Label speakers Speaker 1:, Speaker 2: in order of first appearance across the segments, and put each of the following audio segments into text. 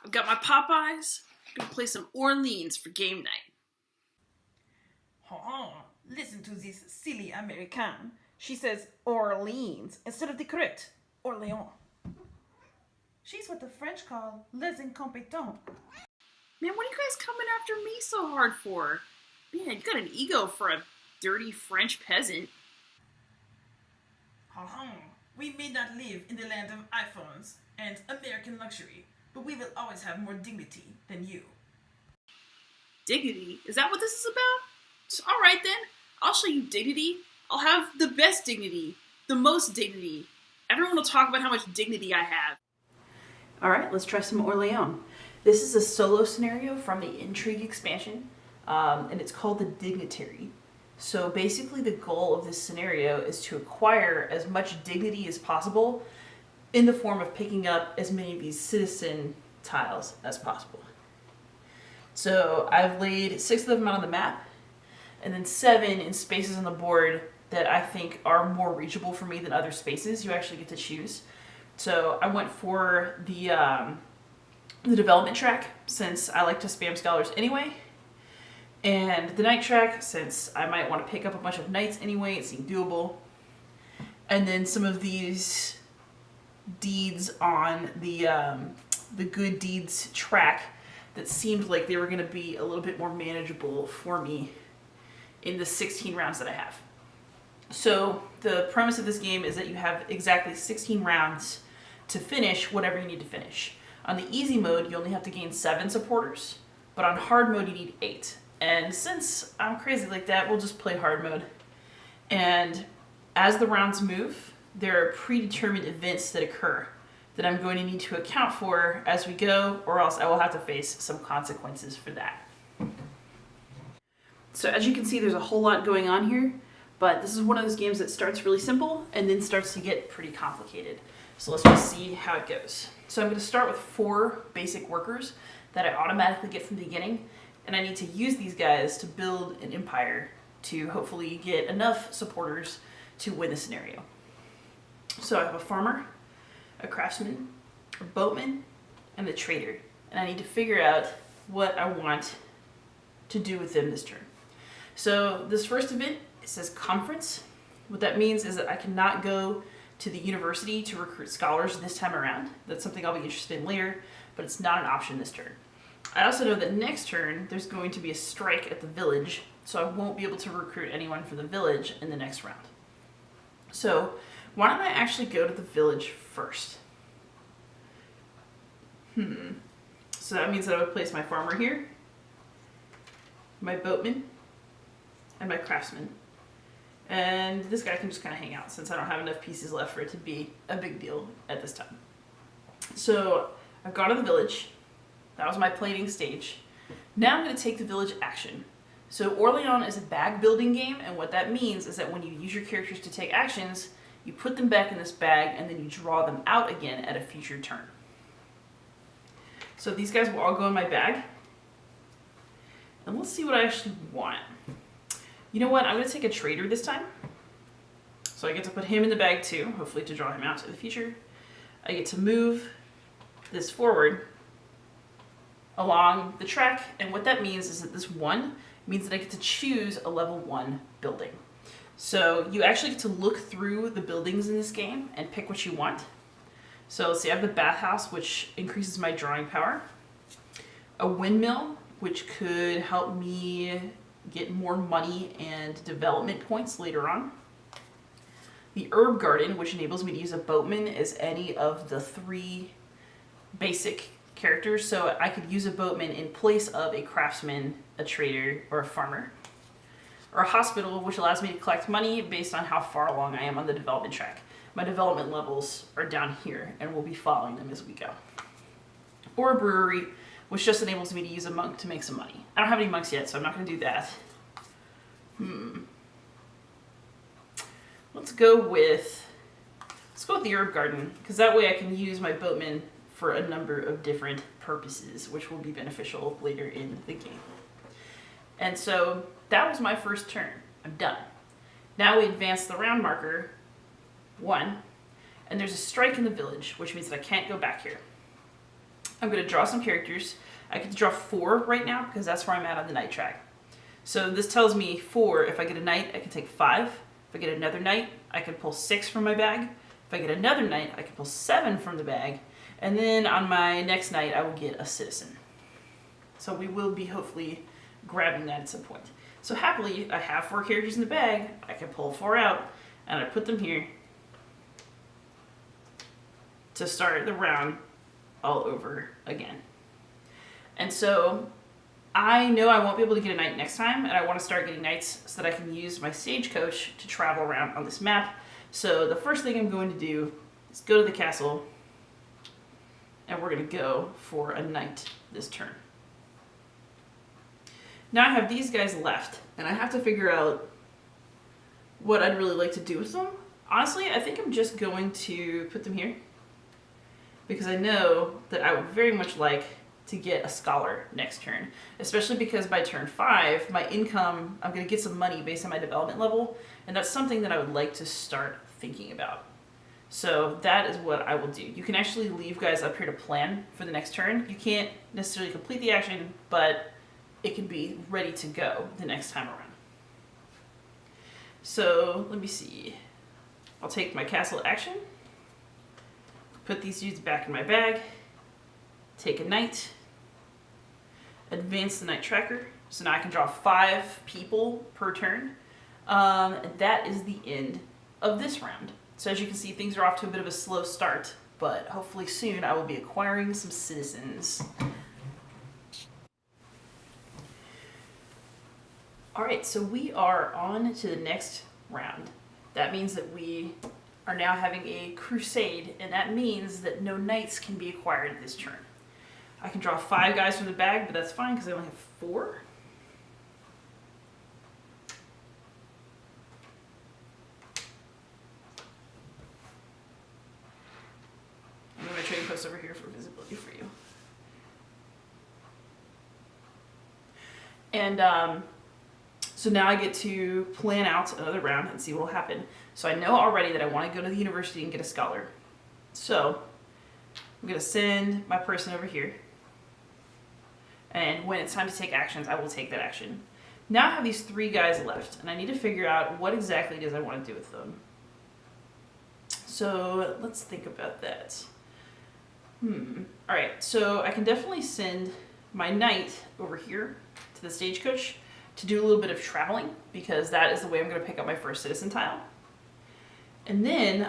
Speaker 1: I've got my Popeyes. I'm gonna play some Orleans for game night.
Speaker 2: Oh, listen to this silly American. She says Orleans instead of the correct Orléans. She's what the French call les incompetents.
Speaker 1: Man, what are you guys coming after me so hard for? Man, you got an ego for a dirty French peasant.
Speaker 2: We may not live in the land of iPhones and American luxury, but we will always have more dignity than you.
Speaker 1: Dignity? Is that what this is about? Alright then, I'll show you dignity. I'll have the best dignity, the most dignity. Everyone will talk about how much dignity I have.
Speaker 3: Alright, let's try some Orléans. This is a solo scenario from the Intrigue expansion, and it's called the Dignitary. So basically the goal of this scenario is to acquire as much dignity as possible in the form of picking up as many of these citizen tiles as possible. So I've laid 6 of them out on the map, and then 7 in spaces on the board that I think are more reachable for me than other spaces. You actually get to choose. So I went for the development track, since I like to spam scholars anyway, and the night track, since I might want to pick up a bunch of knights anyway. It seemed doable. And then some of these deeds on the good deeds track that seemed like they were going to be a little bit more manageable for me in the 16 rounds that I have. So the premise of this game is that you have exactly 16 rounds to finish whatever you need to finish. On the easy mode, you only have to gain 7 supporters, but on hard mode, you need 8. And since I'm crazy like that, we'll just play hard mode. And as the rounds move, there are predetermined events that occur that I'm going to need to account for as we go, or else I will have to face some consequences for that. So as you can see, there's a whole lot going on here, but this is one of those games that starts really simple and then starts to get pretty complicated. So let's just see how it goes. So I'm going to start with 4 basic workers that I automatically get from the beginning, and I need to use these guys to build an empire to hopefully get enough supporters to win the scenario. So I have a farmer, a craftsman, a boatman, and a trader, and I need to figure out what I want to do with them this turn. So this first event, it says conference. What that means is that I cannot go to the university to recruit scholars this time around. That's something I'll be interested in later, but it's not an option this turn. I also know that next turn there's going to be a strike at the village, so I won't be able to recruit anyone for the village in the next round. So why don't I actually go to the village first? So that means that I would place my farmer here, my boatman, and my craftsman. And this guy can just kind of hang out since I don't have enough pieces left for it to be a big deal at this time. So I've gone to the village. That was my planning stage. Now I'm going to take the village action. So Orléans is a bag building game, and what that means is that when you use your characters to take actions, you put them back in this bag and then you draw them out again at a future turn. So these guys will all go in my bag. And let's see what I actually want. You know what? I'm going to take a trader this time. So I get to put him in the bag too, hopefully to draw him out to the future. I get to move this forward along the track, and what that means is that this 1 means that I get to choose a level 1 building. So you actually get to look through the buildings in this game and pick what you want. So let's see, I have the bathhouse, which increases my drawing power. A windmill, which could help me get more money and development points later on. The herb garden, which enables me to use a boatman as any of the 3 basic characters. So I could use a boatman in place of a craftsman, a trader, or a farmer. Or a hospital, which allows me to collect money based on how far along I am on the development track. My development levels are down here, and we'll be following them as we go. Or a brewery, which just enables me to use a monk to make some money. I don't have any monks yet, so I'm not going to do that. Let's go with the herb garden, because that way I can use my boatman for a number of different purposes, which will be beneficial later in the game. And so that was my first turn. I'm done. Now we advance the round marker 1, and there's a strike in the village, which means that I can't go back here. I'm going to draw some characters. I get to draw 4 right now because that's where I'm at on the knight track. So this tells me 4, if I get a knight, I can take 5. If I get another knight, I can pull 6 from my bag. If I get another knight, I can pull 7 from the bag. And then on my next knight, I will get a citizen. So we will be hopefully grabbing that at some point. So happily, I have 4 characters in the bag. I can pull 4 out, and I put them here to start the round all over again. And so I know I won't be able to get a knight next time, and I want to start getting knights so that I can use my stagecoach to travel around on this map. So the first thing I'm going to do is go to the castle, and we're going to go for a knight this turn. Now I have these guys left, and I have to figure out what I'd really like to do with them. Honestly, I think I'm just going to put them here, because I know that I would very much like to get a scholar next turn, especially because by turn 5, my income, I'm going to get some money based on my development level, and that's something that I would like to start thinking about. So that is what I will do. You can actually leave guys up here to plan for the next turn. You can't necessarily complete the action, but it can be ready to go the next time around. So let me see. I'll take my castle action, put these dudes back in my bag, take a knight, advance the knight tracker. So now I can draw 5 people per turn. And that is the end of this round. So as you can see, things are off to a bit of a slow start, but hopefully soon I will be acquiring some citizens. All right, so we are on to the next round. That means that we are now having a crusade, and that means that no knights can be acquired this turn. I can draw 5 guys from the bag, but that's fine because I only have 4. I'm going to trading post over here for visibility for you. And so now I get to plan out another round and see what will happen. So I know already that I want to go to the university and get a scholar. So I'm going to send my person over here. And when it's time to take actions, I will take that action. Now I have these 3 guys left, and I need to figure out what exactly it is I want to do with them. So let's think about that. Alright, so I can definitely send my knight over here to the stagecoach to do a little bit of traveling, because that is the way I'm going to pick up my first citizen tile. And then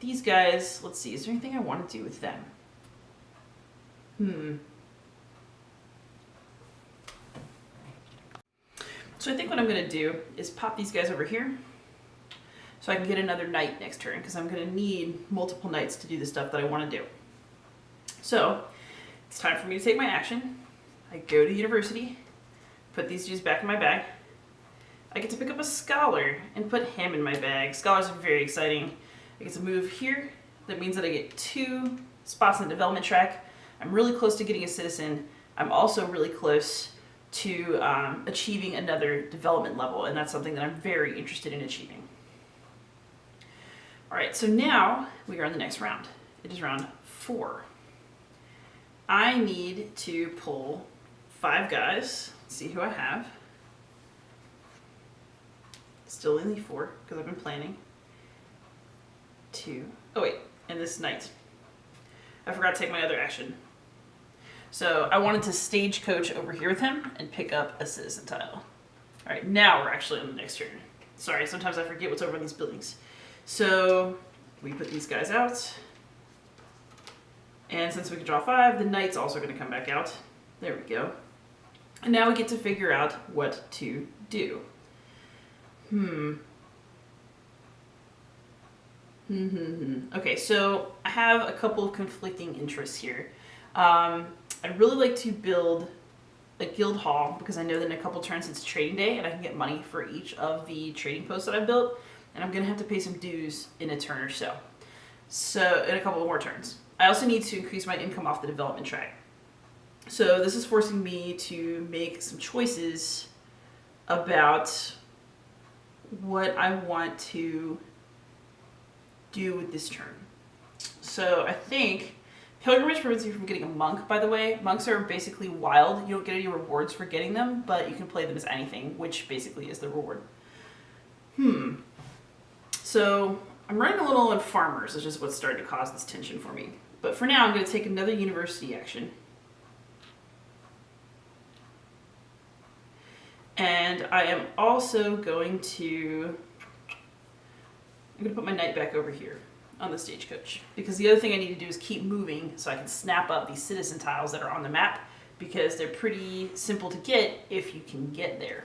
Speaker 3: these guys, let's see, is there anything I want to do with them? So I think what I'm going to do is pop these guys over here so I can get another knight next turn, because I'm going to need multiple knights to do the stuff that I want to do. So it's time for me to take my action. I go to university, put these dudes back in my bag. I get to pick up a scholar and put him in my bag. Scholars are very exciting. I get to move here. That means that I get 2 spots on the development track. I'm really close to getting a citizen. I'm also really close to achieving another development level, and that's something that I'm very interested in achieving. All right, so now we are in the next round. It is round 4. I need to pull 5 guys. Let's see who I have. Still only 4 because I've been planning. 2. Oh wait, and this knight. I forgot to take my other action. So I wanted to stagecoach over here with him and pick up a citizen tile. All right, now we're actually on the next turn. Sorry, sometimes I forget what's over in these buildings. So we put these guys out. And since we can draw 5, the knight's also going to come back out. There we go. And now we get to figure out what to do. Okay, so I have a couple of conflicting interests here. I'd really like to build a guild hall, because I know that in a couple turns it's trading day and I can get money for each of the trading posts that I've built, and I'm going to have to pay some dues in a turn or so. So in a couple more turns. I also need to increase my income off the development track. So this is forcing me to make some choices about what I want to do with this turn. So I think Pilgrimage prevents you from getting a monk, by the way. Monks are basically wild. You don't get any rewards for getting them, but you can play them as anything, which basically is the reward. So I'm running a little on farmers, which is what's starting to cause this tension for me. But for now, I'm going to take another university action. And I am also going to put my knight back over here on the stagecoach. Because the other thing I need to do is keep moving so I can snap up these citizen tiles that are on the map, because they're pretty simple to get if you can get there.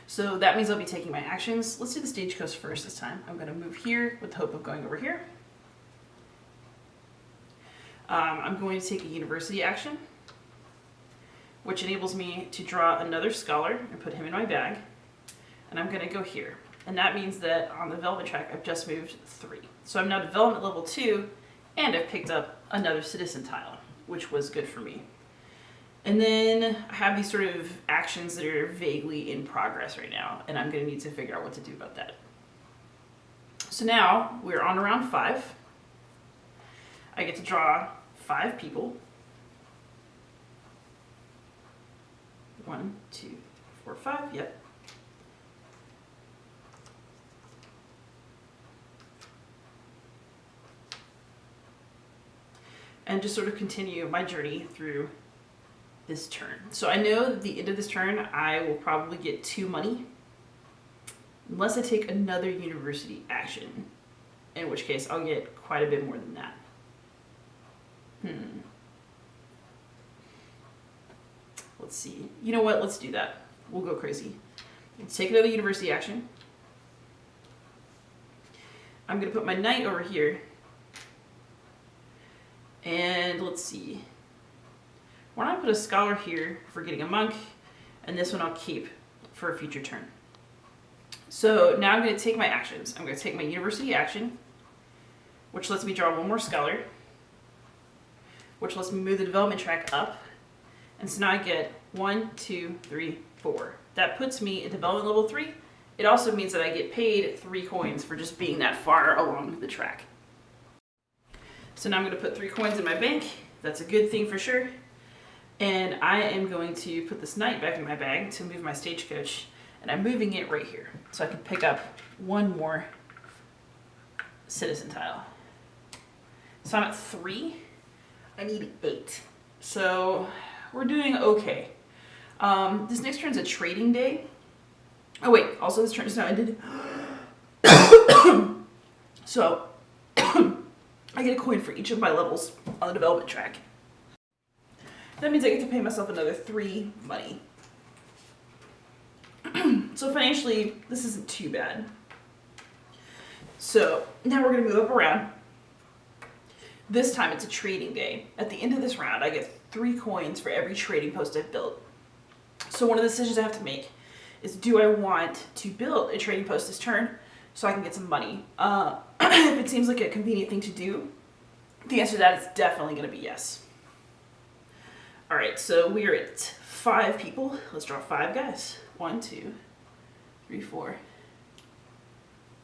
Speaker 3: So that means I'll be taking my actions. Let's do the stagecoach first this time. I'm going to move here with the hope of going over here. I'm going to take a university action, which enables me to draw another scholar and put him in my bag. And I'm going to go here. And that means that on the development track, I've just moved 3. So I'm now development level 2, and I've picked up another citizen tile, which was good for me. And then I have these sort of actions that are vaguely in progress right now, and I'm going to need to figure out what to do about that. So now we're on round 5. I get to draw 5 people. 1, 2, 3, 4, 5, yep. And just sort of continue my journey through this turn. So I know that at the end of this turn, I will probably get 2 money, unless I take another university action, in which case I'll get quite a bit more than that. Let's see. You know what? Let's do that. We'll go crazy. Let's take another university action. I'm going to put my knight over here. And let's see. Why don't I put a scholar here for getting a monk, and this one I'll keep for a future turn. So now I'm going to take my actions. I'm going to take my university action, which lets me draw 1 more scholar, which lets me move the development track up. And so now I get 1, 2, 3, 4. That puts me at development level 3. It also means that I get paid 3 coins for just being that far along the track. So now I'm going to put 3 coins in my bank. That's a good thing for sure. And I am going to put this knight back in my bag to move my stagecoach. And I'm moving it right here, so I can pick up 1 more citizen tile. So I'm at 3. I need 8. So we're doing okay. This next turn's a trading day. Oh wait, also this turn is now ended. So I get a coin for each of my levels on the development track. That means I get to pay myself another 3 money. So financially, this isn't too bad. So now we're going to move up around. This time it's a trading day. At the end of this round, I get 3 coins for every trading post I've built. So one of the decisions I have to make is, do I want to build a trading post this turn so I can get some money? If it seems like a convenient thing to do, the answer to that is definitely going to be yes. All right, so we are at 5 people. Let's draw 5 guys. 1, 2, 3, 4,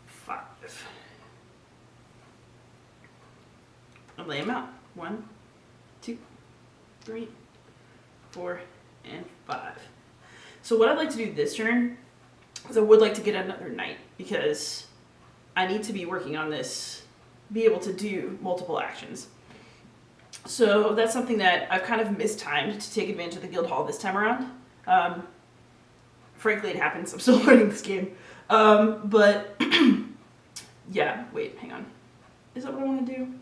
Speaker 3: 5. I'll lay them out. 1, 2, 3, 4, and 5. So what I'd like to do this turn is I would like to get another knight, because I need to be working on this, be able to do multiple actions. So that's something that I've kind of mistimed to take advantage of the guild hall this time around. Frankly, it happens. I'm still learning this game. But yeah, wait, hang on. Is that what I want to do?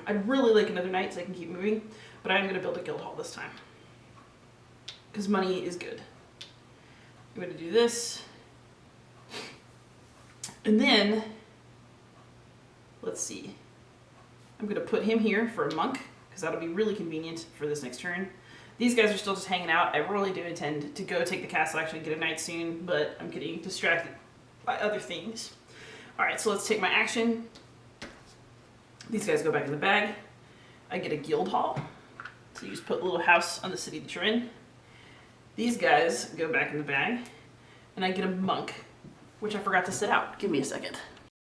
Speaker 3: I'd really like another knight so I can keep moving, but I'm going to build a guild hall this time, because money is good. I'm going to do this. And then, let's see. I'm going to put him here for a monk, because that'll be really convenient for this next turn. These guys are still just hanging out. I really do intend to go take the castle, actually get a knight soon, but I'm getting distracted by other things. Alright, so let's take my action. These guys go back in the bag. I get a guild hall. So you just put a little house on the city that you're in. These guys go back in the bag. And I get a monk, which I forgot to set out. Give me a second.